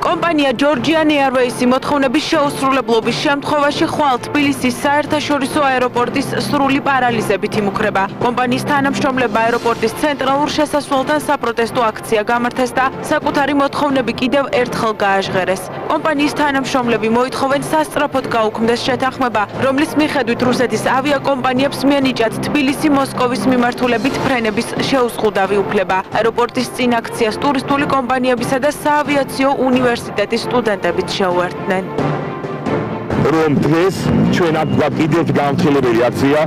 კომპანია Georgian Airways მოთხოვნების შეუსრულებლობის შემთხვევაში ხვალ თბილისის საერთაშორისო აეროპორტის სრული პარალიზებით იმუქრება. კომპანიის თანამშრომლებმა აეროპორტის ცენტრალურ შესასვლელთან საპროტესტო აქცია გამართეს და საკუთარი მოთხოვნები კიდევ ერთხელ გააჟღერეს. კომპანიის თანამშრომლები მოითხოვენ სასწრაფოდ გაუქმდეს შეთანხმება, რომლის მიხედვით რუსეთის ავიაკომპანიებს მიენიჭათ თბილისი-მოსკოვის მიმართულებით ფრენების შეუზღუდავი უფლება. აეროპორტის წინ აქციას ტურისტული კომპანიებისა და საავიაციო უნივერსიტეტის სტუდენტებიც შეუერთდნენ. რომ დღეს ჩვენ აქ კიდევ გამხელებელი აქცია,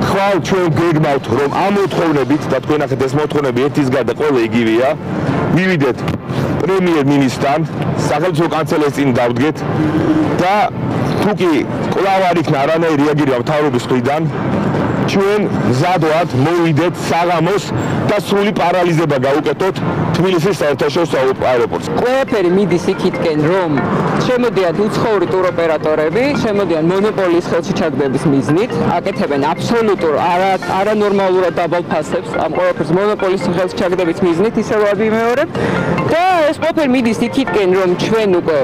ხვალ ჩვენ გეგმავთ რომ ამ მოთხოვნებით და თქვენ ახეთ ეს მოთხოვნები ერთის გარდა ყველა იგივეა, მივიდეთ პრემიერ-მინისტრთან, სახელმწიფო კანცელერს წინ დავდგეთ და თუ კი კვლავ არ იქნა არანაირი რეაგირება მთავრობის მხრიდან, ჩვენ მზად ვართ მოვიდეთ საღამოს და სრული პარალიზება გავუკეთოთ თბილისის საერთაშორისო აეროპორტს. ყველაფერი მიდის იქითკენ, რომ შემოდიან უცხოური ტუროპერატორები, შემოდიან მონოპოლიის ხელში ჩაგდების მიზნით, აკეთებენ აბსოლუტურ არანორმალურად დაბალ ფასებს, ამ ყველაფერს მონოპოლიის ხელში ჩაგდების მიზნით ისევ ვიმეორებ და ეს ყველაფერი მიდის იქითკენ, რომ ჩვენ უკვე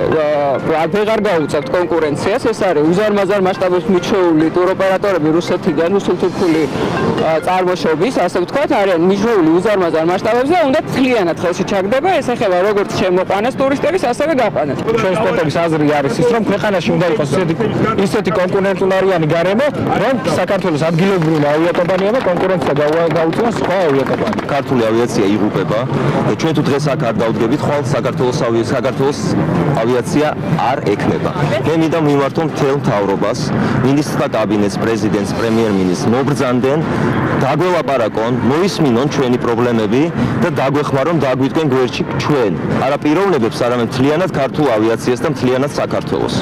ვეღარ გავუწევთ კონკურენციას, ეს არის უზარმაზარ მასშტაბებს მიჩვეული ტუროპერატორები რუსეთიდან, რუსულ-თურქული წარმოშობის, ასე ვთქვათ, არიან მიჩვეული უზარმაზარ მასშტაბებზე და უნდა მთლიანად ხელში ჩაგდება, ეს ეხება როგორც შემოყვანას ტურისტების, ასევე გაყვანას. ჩვენს სპორტების აზრი არის ის, რომ ქვეყანაში უნდა იყოს ისეთი კონკურენტულარიანი გარემო, რომ საქართველოს ადგილობრივი ავიაკომპანიებმა კონკურენცია გაუწიოს სხვა ავიაკომპანიებთან. ქართული ავიაცია იღუპება და ჩვენ თუ დღეს აქ არ დავდგებით, ხვალ საქართველოს ავიაცია არ ექნება. მე მინდა მიმართო მთელ მთავრობას, მინისტრთა კაბინეტს, პრეზიდენტს, პრემიერ-მინისტრს მობრძანდნენ, დაგველაპარაკონ, მოისმინონ ჩვენი პრობლემები და დაგვეხმარონ დაგვიტყვენ გვერდში ჩვენ არა პიროვნებებს, არამედ მთლიანად ქართულ ავიაციას და მთლიანად საქართველოს.